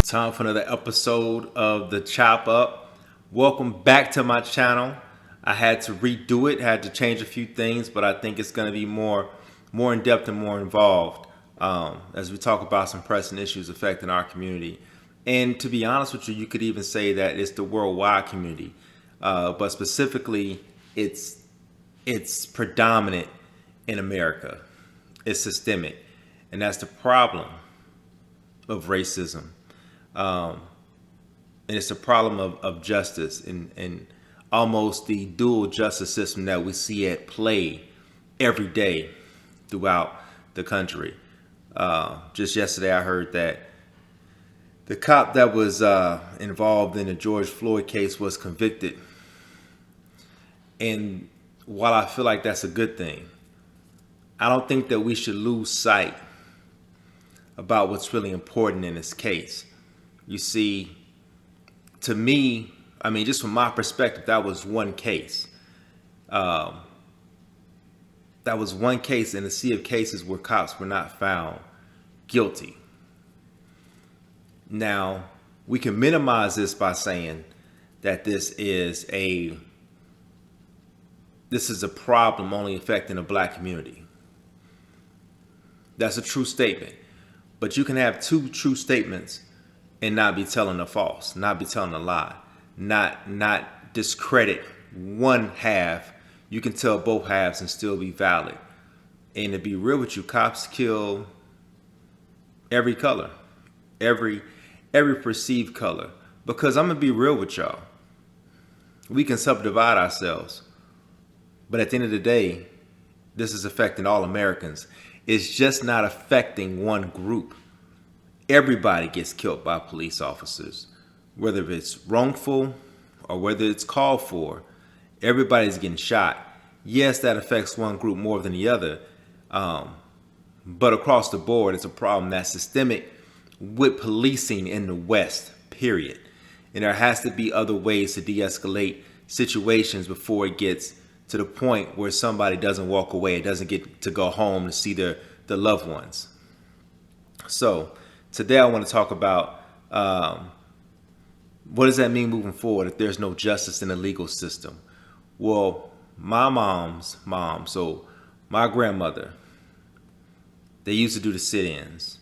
Time for another episode of the Chop Up. Welcome back to my channel. I had to redo it, had to change a few things, but I think it's going to be more in depth and more involved as we talk about some pressing issues affecting our community. And to be honest with you, you could even say that it's the worldwide community, but specifically, it's predominant in America. It's systemic, and that's the problem of racism. And it's a problem of justice and almost the dual justice system that we see at play every day throughout the country. Just yesterday, I heard that the cop that was involved in the George Floyd case was convicted. And while I feel like that's a good thing, I don't think that we should lose sight about what's really important in this case. You see, to me, I mean, just from my perspective, that was one case. That was one case in a sea of cases where cops were not found guilty. Now, we can minimize this by saying that this is a problem only affecting the black community. That's a true statement. But you can have two true statements and not be telling a false, not be telling a lie, not discredit one half. You can tell both halves and still be valid. And to be real with you, cops kill every color, every perceived color. Because I'm gonna be real with y'all. We can subdivide ourselves, but at the end of the day, this is affecting all Americans. It's just not affecting one group. Everybody gets killed by police officers, whether it's wrongful or whether it's called for. Everybody's getting shot. Yes, that affects one group more than the other, but across the board, it's a problem that's systemic with policing in the West, period. And there has to be other ways to de-escalate situations before it gets to the point where somebody doesn't walk away, doesn't get to go home to see their loved ones. So today I want to talk about what does that mean moving forward if there's no justice in the legal system? Well, my mom's mom, so my grandmother, they used to do the sit-ins.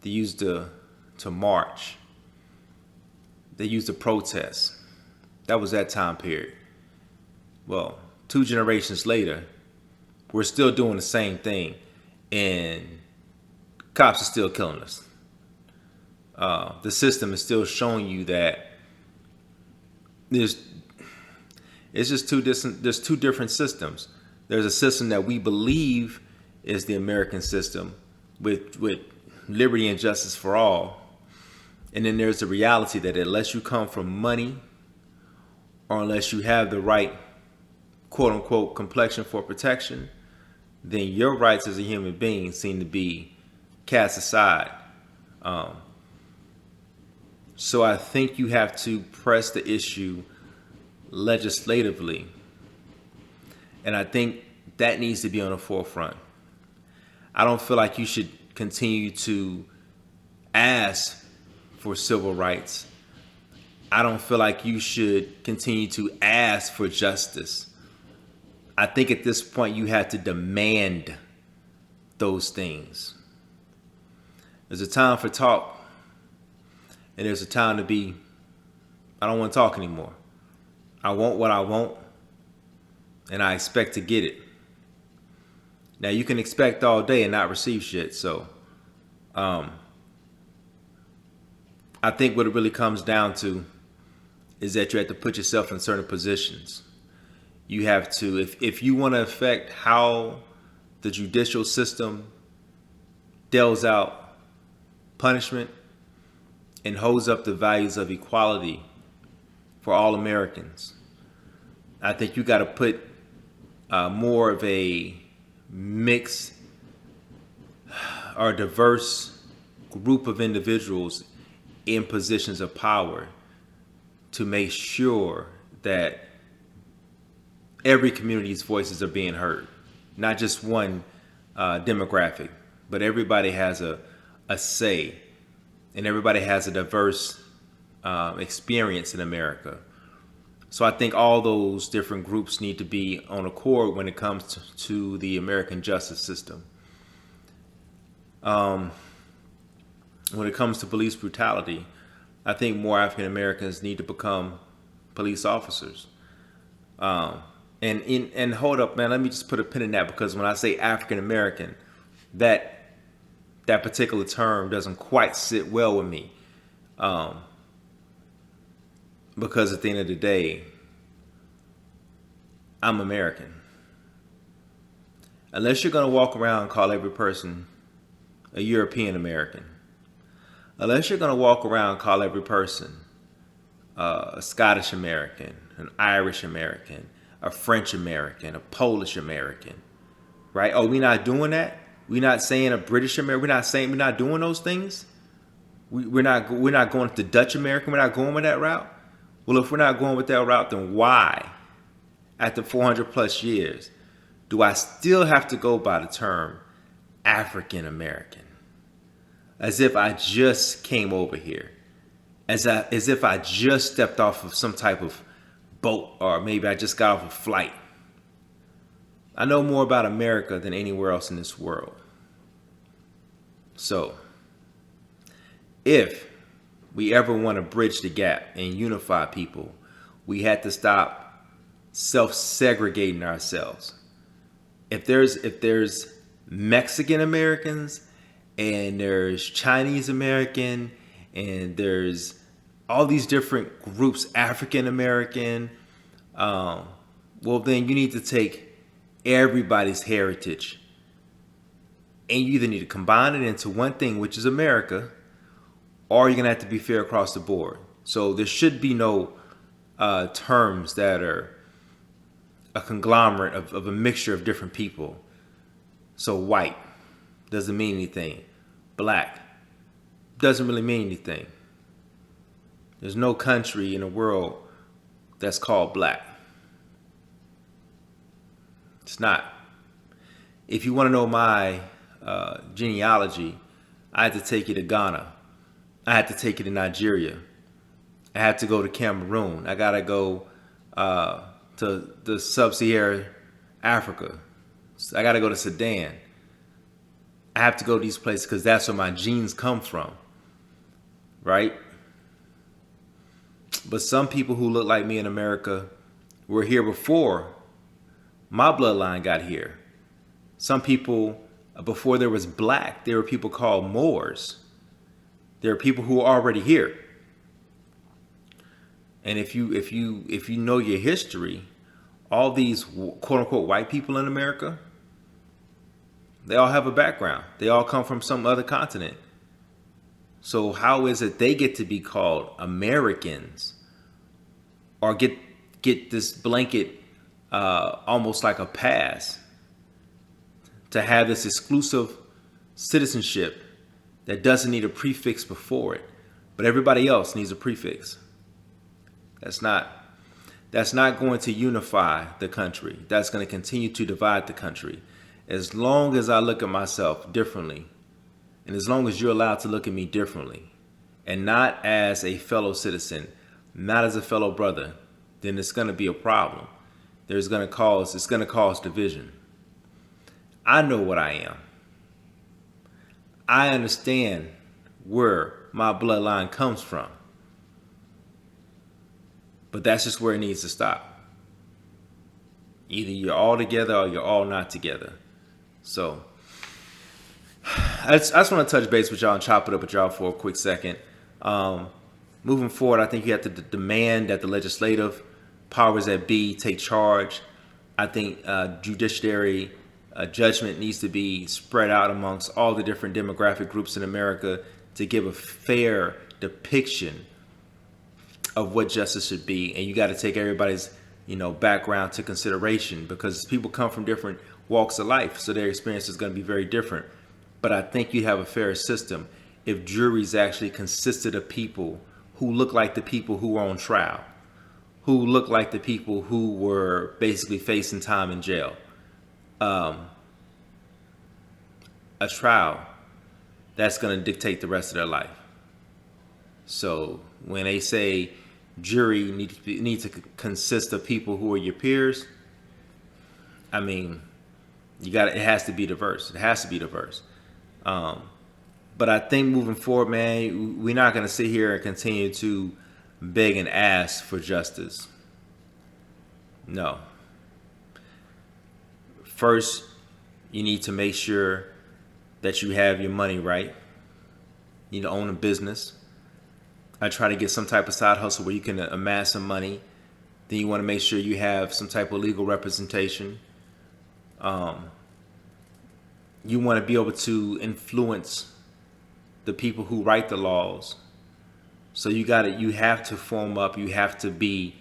They used to march. They used to protest. That was that time period. Well, 2 generations later, we're still doing the same thing, and cops are still killing us. The system is still showing you that there's two different systems. There's a system that we believe is the American system with liberty and justice for all. And then there's the reality that unless you come from money or unless you have the right quote unquote complexion for protection, then your rights as a human being seem to be cast aside. So I think you have to press the issue legislatively. And I think that needs to be on the forefront. I don't feel like you should continue to ask for civil rights. I don't feel like you should continue to ask for justice. I think at this point you have to demand those things. There's a time for talk, and there's a time to be, I don't want to talk anymore. I want what I want, and I expect to get it. Now, you can expect all day and not receive shit, so I think what it really comes down to is that you have to put yourself in certain positions. You have to, if you want to affect how the judicial system deals out punishment and holds up the values of equality for all Americans, I think you got to put more of a mixed or diverse group of individuals in positions of power to make sure that every community's voices are being heard, not just one demographic, but everybody has a say and everybody has a diverse experience in America. So I think all those different groups need to be on accord when it comes to the American justice system. When it comes to police brutality, I think more African Americans need to become police officers. And hold up, man, let me just put a pin in that, because when I say African American, that particular term doesn't quite sit well with me. Because at the end of the day, I'm American. Unless you're going to walk around and call every person a European American, unless you're going to walk around and call every person a Scottish American, an Irish American, a French American, a Polish American, right? Oh, we're not doing that? We're not saying a British American? We're not doing those things? We're not going to the Dutch American? We're not going with that route? Well, if we're not going with that route, then why, after 400 plus years, do I still have to go by the term African American? As if I just came over here. As if I just stepped off of some type of boat, or maybe I just got off a flight. I know more about America than anywhere else in this world. So, if we ever want to bridge the gap and unify people, we had to stop self-segregating ourselves. If there's Mexican Americans, and there's Chinese American, and there's all these different groups, African American, well, then you need to take everybody's heritage, and you either need to combine it into one thing, which is America, or you're gonna have to be fair across the board. So there should be no terms that are a conglomerate of a mixture of different people. So white doesn't mean anything. Black doesn't really mean anything. There's no country in the world that's called black. It's not. If you want to know my genealogy, I had to take you to Ghana. I had to take you to Nigeria. I had to go to Cameroon. I gotta go to the sub-Saharan Africa. I gotta go to Sudan. I have to go to these places because that's where my genes come from, right? But some people who look like me in America were here before my bloodline got here. Some people, before there was black, there were people called Moors. There are people who are already here. And if you know your history, all these quote unquote white people in America, they all have a background. They all come from some other continent. So how is it they get to be called Americans, or get this blanket almost like a pass to have this exclusive citizenship that doesn't need a prefix before it, but everybody else needs a prefix? That's not going to unify the country. That's going to continue to divide the country. As long as I look at myself differently, and as long as you're allowed to look at me differently, and not as a fellow citizen, not as a fellow brother, then it's going to be a problem. It's going to cause division. I know what I am. I understand where my bloodline comes from. But that's just where it needs to stop. Either you're all together or you're all not together. So I just want to touch base with y'all and chop it up with y'all for a quick second. Moving forward, I think you have to demand that the legislative powers that be take charge. I think judiciary judgment needs to be spread out amongst all the different demographic groups in America to give a fair depiction of what justice should be. And you got to take everybody's background to consideration, because people come from different walks of life, so their experience is going to be very different. But I think you'd have a fair system if juries actually consisted of people who look like the people who were on trial, who look like the people who were basically facing time in jail. A trial that's going to dictate the rest of their life. So when they say jury needs to consist of people who are your peers, I mean, it has to be diverse. It has to be diverse. But I think moving forward, man, we're not going to sit here and continue to beg and ask for justice. No. First, you need to make sure that you have your money right. You need to own a business. I try to get some type of side hustle where you can amass some money. Then you want to make sure you have some type of legal representation. You want to be able to influence the people who write the laws. So you have to form up. You have to be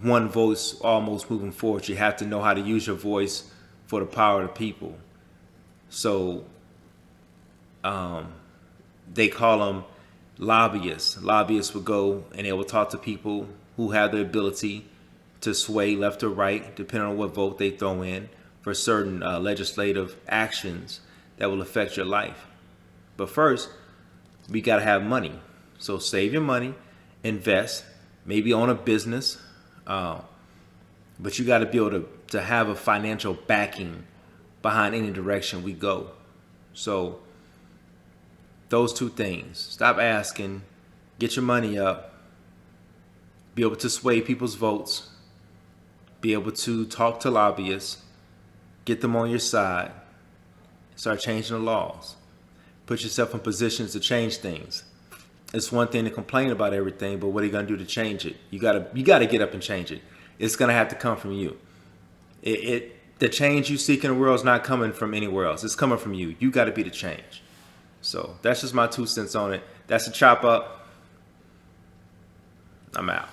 one voice almost moving forward. You have to know how to use your voice for the power of the people. So they call them lobbyists. Lobbyists will go and they will talk to people who have the ability to sway left or right, depending on what vote they throw in for certain legislative actions that will affect your life. But first, we got to have money. So save your money, invest, maybe own a business. But you got to be able to have a financial backing behind any direction we go. So those two things. Stop asking, get your money up, be able to sway people's votes, be able to talk to lobbyists, get them on your side, start changing the laws. Put yourself in positions to change things. It's one thing to complain about everything, but what are you gonna do to change it? You gotta get up and change it. It's gonna have to come from you. The change you seek in the world is not coming from anywhere else. It's coming from you. You gotta be the change. So that's just my 2 cents on it. That's a chop up. I'm out.